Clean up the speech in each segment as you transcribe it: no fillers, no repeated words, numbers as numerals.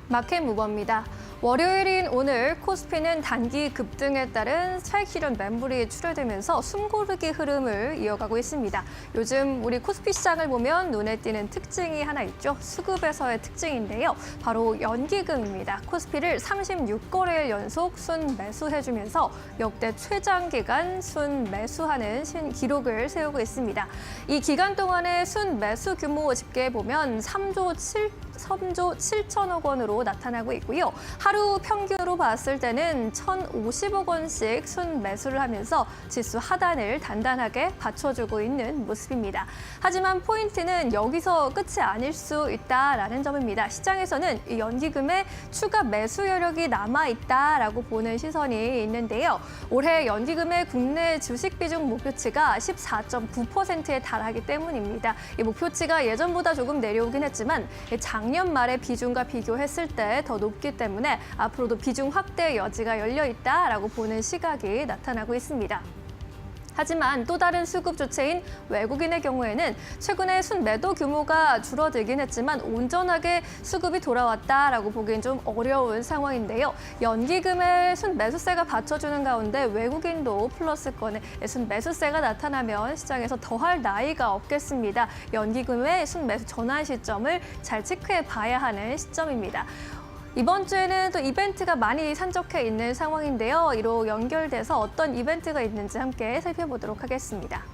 마켓 무버입니다. 월요일인 오늘 코스피는 단기 급등에 따른 차익 실현 매물이 출혈되면서 숨고르기 흐름을 이어가고 있습니다. 요즘 우리 코스피 시장을 보면 눈에 띄는 특징이 하나 있죠. 수급에서의 특징인데요. 바로 연기금입니다. 코스피를 36거래일 연속 순매수해주면서 역대 최장기간 순매수하는 기록을 세우고 있습니다. 이 기간 동안의 순매수 규모 집계해보면 3조 7천억 원으로 나타나고 있고요. 하루 평균으로 봤을 때는 1,050억 원씩 순매수를 하면서 지수 하단을 단단하게 받쳐주고 있는 모습입니다. 하지만 포인트는 여기서 끝이 아닐 수 있다라는 점입니다. 시장에서는 이 연기금의 추가 매수 여력이 남아있다라고 보는 시선이 있는데요. 올해 연기금의 국내 주식 비중 목표치가 14.9%에 달하기 때문입니다. 이 목표치가 예전보다 조금 내려오긴 했지만 작년 말의 비중과 비교했을 때 더 높기 때문에 앞으로도 비중 확대 여지가 열려 있다라고 보는 시각이 나타나고 있습니다. 하지만 또 다른 수급 주체인 외국인의 경우에는 최근에 순매도 규모가 줄어들긴 했지만 온전하게 수급이 돌아왔다라고 보기엔 좀 어려운 상황인데요. 연기금의 순매수세가 받쳐주는 가운데 외국인도 플러스권의 순매수세가 나타나면 시장에서 더할 나위가 없겠습니다. 연기금의 순매수 전환 시점을 잘 체크해 봐야 하는 시점입니다. 이번 주에는 또 이벤트가 많이 산적해 있는 상황인데요. 이로 연결돼서 어떤 이벤트가 있는지 함께 살펴보도록 하겠습니다.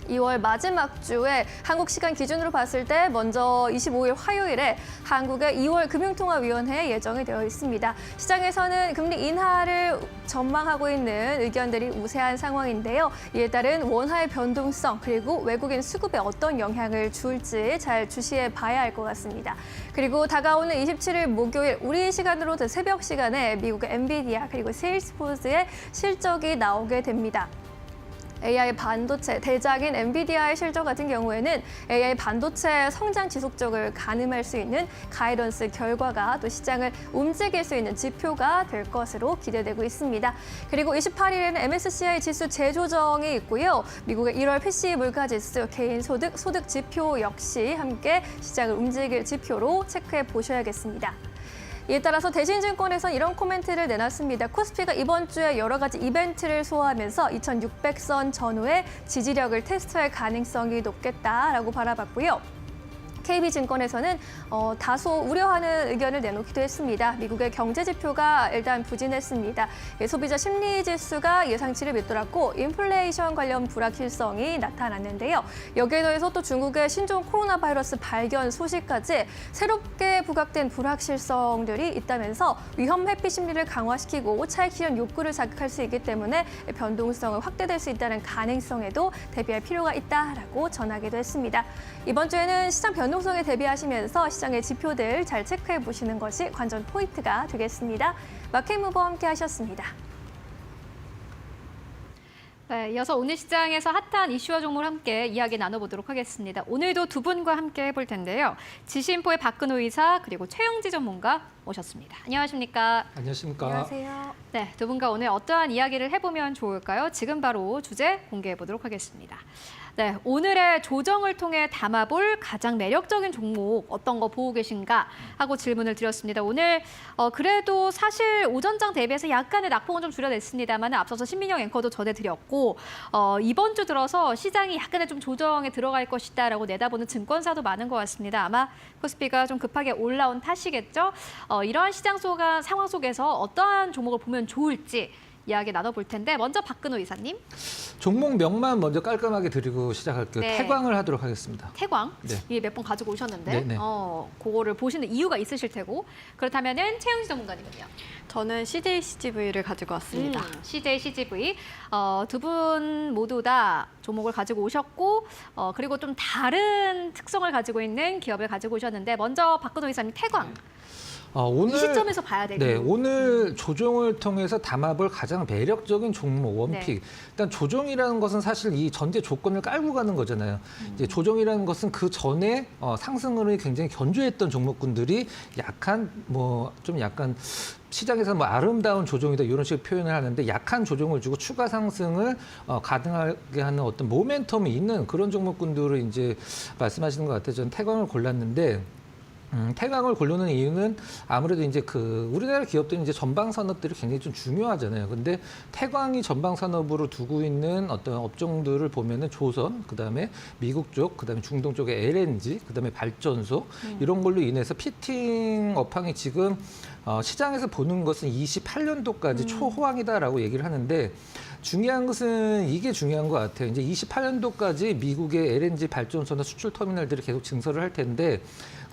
2월 마지막 주에 한국 시간 기준으로 봤을 때 먼저 25일 화요일에 한국의 2월 금융통화위원회 예정이 되어 있습니다. 시장에서는 금리 인하를 전망하고 있는 의견들이 우세한 상황인데요. 이에 따른 원화의 변동성 그리고 외국인 수급에 어떤 영향을 줄지 잘 주시해 봐야 할 것 같습니다. 그리고 다가오는 27일 목요일 우리 시간으로 새벽 시간에 미국의 엔비디아 그리고 세일스포스의 실적이 나오게 됩니다. AI 반도체 대작인 엔비디아의 실적 같은 경우에는 AI 반도체 성장 지속적을 가늠할 수 있는 가이던스 결과가 또 시장을 움직일 수 있는 지표가 될 것으로 기대되고 있습니다. 그리고 28일에는 MSCI 지수 재조정이 있고요. 미국의 1월 PCE 물가지수, 개인소득, 소득 지표 역시 함께 시장을 움직일 지표로 체크해 보셔야겠습니다. 이에 따라서 대신증권에선 이런 코멘트를 내놨습니다. 코스피가 이번 주에 여러 가지 이벤트를 소화하면서 2600선 전후의 지지력을 테스트할 가능성이 높겠다라고 바라봤고요. KB증권에서는 다소 우려하는 의견을 내놓기도 했습니다. 미국의 경제 지표가 일단 부진했습니다. 소비자 심리 지수가 예상치를 밑돌았고 인플레이션 관련 불확실성이 나타났는데요. 여기에 더해서 또 중국의 신종 코로나 바이러스 발견 소식까지 새롭게 부각된 불확실성들이 있다면서 위험 회피 심리를 강화시키고 차익 실현 욕구를 자극할 수 있기 때문에 변동성을 확대될 수 있다는 가능성에도 대비할 필요가 있다라고 전하기도 했습니다. 이번 주에는 시장 변동성에 대비하시면서 시장의 지표들 잘 체크해 보시는 것이 관전 포인트가 되겠습니다. 마켓무버 함께 하셨습니다. 네, 이어서 오늘 시장에서 핫한 이슈와 종목을 함께 이야기 나눠보도록 하겠습니다. 오늘도 두 분과 함께 해볼 텐데요. 지신포의 박근호 이사 그리고 최영지 전문가 모셨습니다. 안녕하십니까? 안녕하십니까? 안녕하세요. 네, 두 분과 오늘 어떠한 이야기를 해보면 좋을까요? 지금 바로 주제 공개해 보도록 하겠습니다. 네, 오늘의 조정을 통해 담아볼 가장 매력적인 종목 어떤 거 보고 계신가 하고 질문을 드렸습니다. 오늘 그래도 사실 오전장 대비해서 약간의 낙폭은 좀 줄여냈습니다만 앞서서 신민영 앵커도 전해드렸고 이번 주 들어서 시장이 약간의 좀 조정에 들어갈 것이다라고 내다보는 증권사도 많은 것 같습니다. 아마 코스피가 좀 급하게 올라온 탓이겠죠. 이러한 시장 상황 속에서 어떠한 종목을 보면 좋을지 이야기 나눠볼 텐데 먼저 박근호 이사님. 종목 명만 먼저 깔끔하게 드리고 시작할게요. 네. 태광을 하도록 하겠습니다. 태광, 네. 이게 몇 번 가지고 오셨는데 네네. 그거를 보시는 이유가 있으실 테고 그렇다면은 최영지 전문가님은요? 저는 CJ CGV를 가지고 왔습니다. CJ CGV 두 분 모두 다 종목을 가지고 오셨고 그리고 좀 다른 특성을 가지고 있는 기업을 가지고 오셨는데 먼저 박근호 이사님 태광. 오늘 이 시점에서 봐야 되고. 네, 오늘 조정을 통해서 담아볼 가장 매력적인 종목 원픽. 네. 일단 조정이라는 것은 사실 이 전제 조건을 깔고 가는 거잖아요. 이제 조정이라는 것은 그 전에 상승을 굉장히 견조했던 종목군들이 약간 시장에서 아름다운 조정이다 이런 식의 표현을 하는데 약한 조정을 주고 추가 상승을 가능하게 하는 어떤 모멘텀이 있는 그런 종목군들을 이제 말씀하시는 것 같아요. 저는 태광을 골랐는데 태광을 고르는 이유는 아무래도 이제 우리나라 기업들은 이제 전방 산업들이 굉장히 좀 중요하잖아요. 근데 태광이 전방 산업으로 두고 있는 어떤 업종들을 보면은 조선, 그다음에 미국 쪽, 그다음에 중동 쪽의 LNG, 그다음에 발전소 이런 걸로 인해서 피팅 업황이 지금 시장에서 보는 것은 28년도까지 초호황이다라고 얘기를 하는데 중요한 것은 이게 중요한 것 같아요. 이제 28년도까지 미국의 LNG 발전소나 수출 터미널들이 계속 증설을 할 텐데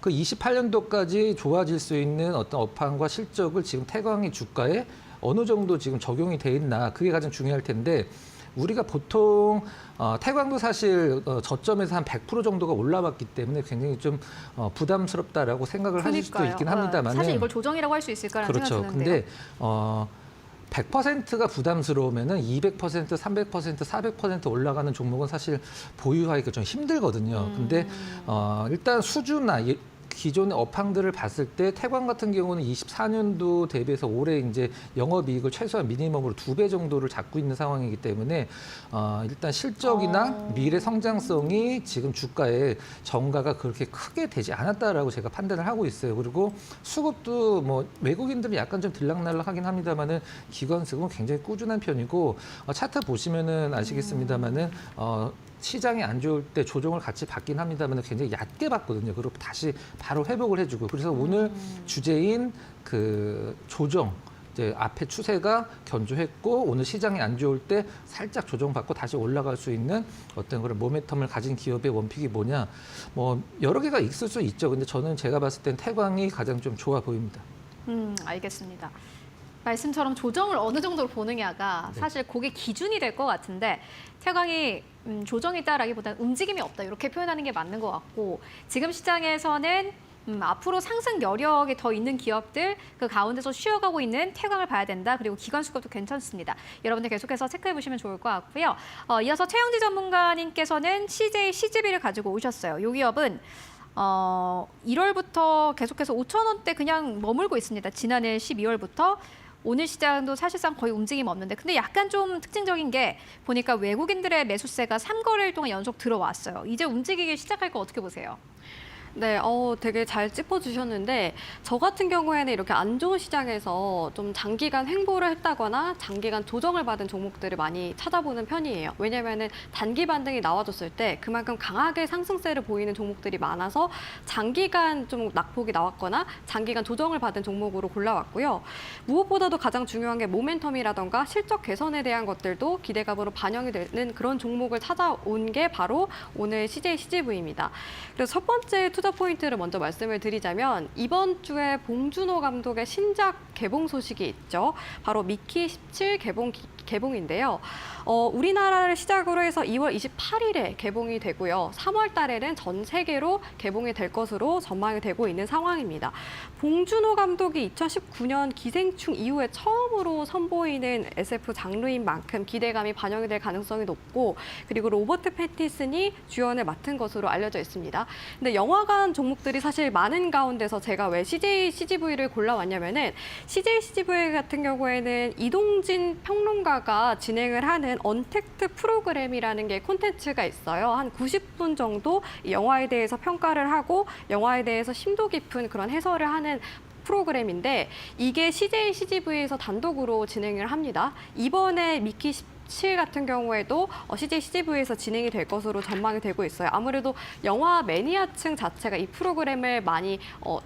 그 28년도까지 좋아질 수 있는 어떤 업황과 실적을 지금 태광의 주가에 어느 정도 지금 적용이 돼 있나 그게 가장 중요할 텐데 우리가 보통 태광도 사실 저점에서 한 100% 정도가 올라왔기 때문에 굉장히 좀 부담스럽다라고 생각을 하실 수도 있긴 합니다만 사실 이걸 조정이라고 할 수 있을까라는 그렇죠. 생각이 드는데요. 근데 100%가 부담스러우면은 200%, 300%, 400% 올라가는 종목은 사실 보유하기가 좀 힘들거든요. 근데 일단 수주나 기존의 업황들을 봤을 때 태광 같은 경우는 24년도 대비해서 올해 이제 영업이익을 최소한 미니멈으로 2배 정도를 잡고 있는 상황이기 때문에 일단 실적이나 미래 성장성이 지금 주가의 정가가 그렇게 크게 되지 않았다라고 제가 판단을 하고 있어요. 그리고 수급도 뭐 외국인들은 약간 좀 들락날락하긴 합니다만은 기관 수급은 굉장히 꾸준한 편이고 차트 보시면은 아시겠습니다만은 시장이 안 좋을 때 조정을 같이 받긴 합니다만 굉장히 얕게 받거든요. 그리고 다시 바로 회복을 해주고. 그래서 오늘 주제인 조정, 이제 앞에 추세가 견조했고 오늘 시장이 안 좋을 때 살짝 조정받고 다시 올라갈 수 있는 어떤 그런 모멘텀을 가진 기업의 원픽이 뭐냐. 뭐 여러 개가 있을 수 있죠. 근데 저는 제가 봤을 땐 태광이 가장 좀 좋아 보입니다. 알겠습니다. 말씀처럼 조정을 어느 정도로 보느냐가 사실 그게 기준이 될 것 같은데 태광이 조정이 있다라기보다는 움직임이 없다 이렇게 표현하는 게 맞는 것 같고 지금 시장에서는 앞으로 상승 여력이 더 있는 기업들 그 가운데서 쉬어가고 있는 태광을 봐야 된다. 그리고 기관 수급도 괜찮습니다. 여러분들 계속해서 체크해 보시면 좋을 것 같고요. 이어서 최영지 전문가님께서는 CJ CGV를 가지고 오셨어요. 이 기업은 1월부터 계속해서 5,000원대 그냥 머물고 있습니다. 지난해 12월부터. 오늘 시장도 사실상 거의 움직임 없는데 근데 약간 좀 특징적인 게 보니까 외국인들의 매수세가 3거래일 동안 연속 들어왔어요. 이제 움직이기 시작할 거 어떻게 보세요? 네, 되게 잘 짚어주셨는데 저 같은 경우에는 이렇게 안 좋은 시장에서 좀 장기간 횡보를 했다거나 장기간 조정을 받은 종목들을 많이 찾아보는 편이에요. 왜냐하면 단기 반등이 나와줬을 때 그만큼 강하게 상승세를 보이는 종목들이 많아서 장기간 좀 낙폭이 나왔거나 장기간 조정을 받은 종목으로 골라왔고요. 무엇보다도 가장 중요한 게 모멘텀이라던가 실적 개선에 대한 것들도 기대감으로 반영이 되는 그런 종목을 찾아온 게 바로 오늘 CJ CGV입니다. 그래서 첫 번째 투자 포인트를 먼저 말씀을 드리자면 이번 주에 봉준호 감독의 신작 개봉 소식이 있죠. 바로 미키 17 개봉인데요. 우리나라를 시작으로 해서 2월 28일에 개봉이 되고요. 3월 달에는 전 세계로 개봉이 될 것으로 전망이 되고 있는 상황입니다. 봉준호 감독이 2019년 기생충 이후에 처음으로 선보이는 SF 장르인 만큼 기대감이 반영이 될 가능성이 높고 그리고 로버트 패티슨이 주연을 맡은 것으로 알려져 있습니다. 근데 영화관 종목들이 사실 많은 가운데서 제가 왜 CJ CGV를 골라왔냐면은 CJ CGV 같은 경우에는 이동진 평론가가 진행을 하는 언택트 프로그램이라는 게 콘텐츠가 있어요. 한 90분 정도 영화에 대해서 평가를 하고 영화에 대해서 심도 깊은 그런 해설을 하는 프로그램인데 이게 CJ CGV에서 단독으로 진행을 합니다. 이번에 미키 17 같은 경우에도 CJ CGV에서 진행이 될 것으로 전망이 되고 있어요. 아무래도 영화 매니아층 자체가 이 프로그램을 많이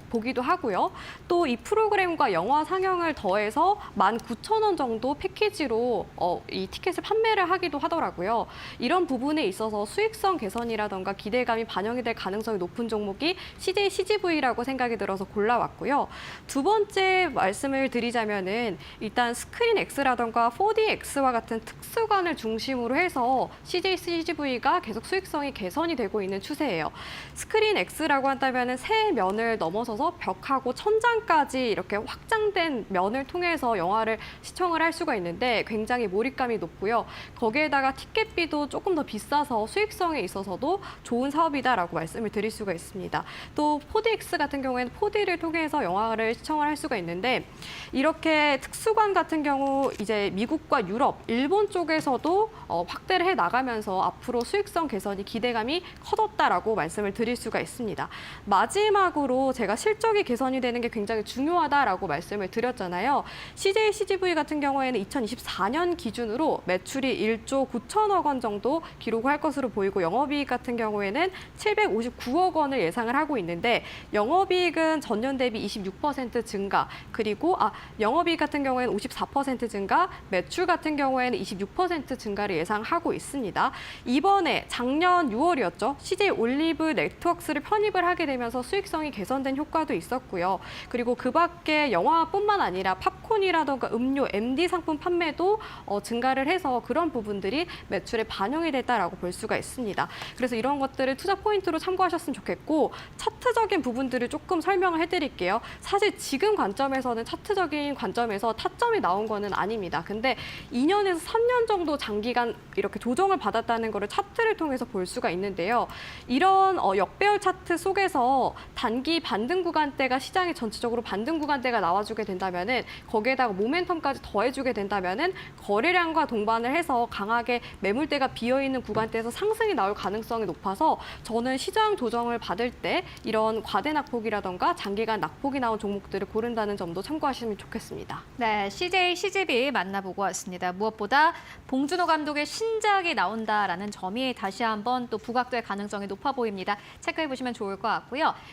보기도 하고요. 또 이 프로그램과 영화 상영을 더해서 19,000원 정도 패키지로 이 티켓을 판매를 하기도 하더라고요. 이런 부분에 있어서 수익성 개선이라던가 기대감이 반영이 될 가능성이 높은 종목이 CJ CGV라고 생각이 들어서 골라왔고요. 두 번째 말씀을 드리자면은 일단 스크린 X라던가 4DX와 같은 특수관을 중심으로 해서 CJ CGV가 계속 수익성이 개선이 되고 있는 추세예요. 스크린 X라고 한다면 새 면을 넘어서서 벽하고 천장까지 이렇게 확장된 면을 통해서 영화를 시청을 할 수가 있는데 굉장히 몰입감이 높고요. 거기에다가 티켓비도 조금 더 비싸서 수익성에 있어서도 좋은 사업이다라고 말씀을 드릴 수가 있습니다. 또 4DX 같은 경우에는 4D를 통해서 영화를 시청을 할 수가 있는데 이렇게 특수관 같은 경우 이제 미국과 유럽, 일본 쪽 쪽에서도 확대를 해 나가면서 앞으로 수익성 개선이 기대감이 커졌다라고 말씀을 드릴 수가 있습니다. 마지막으로 제가 실적이 개선이 되는 게 굉장히 중요하다라고 말씀을 드렸잖아요. CJ CGV 같은 경우에는 2024년 기준으로 매출이 1조 9천억 원 정도 기록을 할 것으로 보이고 영업이익 같은 경우에는 759억 원을 예상을 하고 있는데 영업이익은 전년 대비 26% 증가 그리고 영업이익 같은 경우에는 54% 증가 매출 같은 경우에는 26% 증가를 예상하고 있습니다. 이번에 작년 6월이었죠. CJ 올리브 네트워크스를 편입을 하게 되면서 수익성이 개선된 효과도 있었고요. 그리고 그 밖에 영화뿐만 아니라 팝콘이라던가 음료, MD 상품 판매도 증가를 해서 그런 부분들이 매출에 반영이 됐다라고 볼 수가 있습니다. 그래서 이런 것들을 투자 포인트로 참고하셨으면 좋겠고 차트적인 부분들을 조금 설명을 해드릴게요. 사실 지금 관점에서는 차트적인 관점에서 타점이 나온 거는 아닙니다. 근데 2년에서 3년 정도 장기간 이렇게 조정을 받았다는 거를 차트를 통해서 볼 수가 있는데요. 이런 역배열 차트 속에서 단기 반등 구간대가 시장이 전체적으로 반등 구간대가 나와주게 된다면은 거기에다가 모멘텀까지 더해주게 된다면은 거래량과 동반을 해서 강하게 매물대가 비어있는 구간대에서 상승이 나올 가능성이 높아서 저는 시장 조정을 받을 때 이런 과대 낙폭이라던가 장기간 낙폭이 나온 종목들을 고른다는 점도 참고하시면 좋겠습니다. 네, CJ CGV 만나보고 왔습니다. 무엇보다 봉준호 감독의 신작이 나온다라는 점이 다시 한번 또 부각될 가능성이 높아 보입니다. 체크해 보시면 좋을 것 같고요.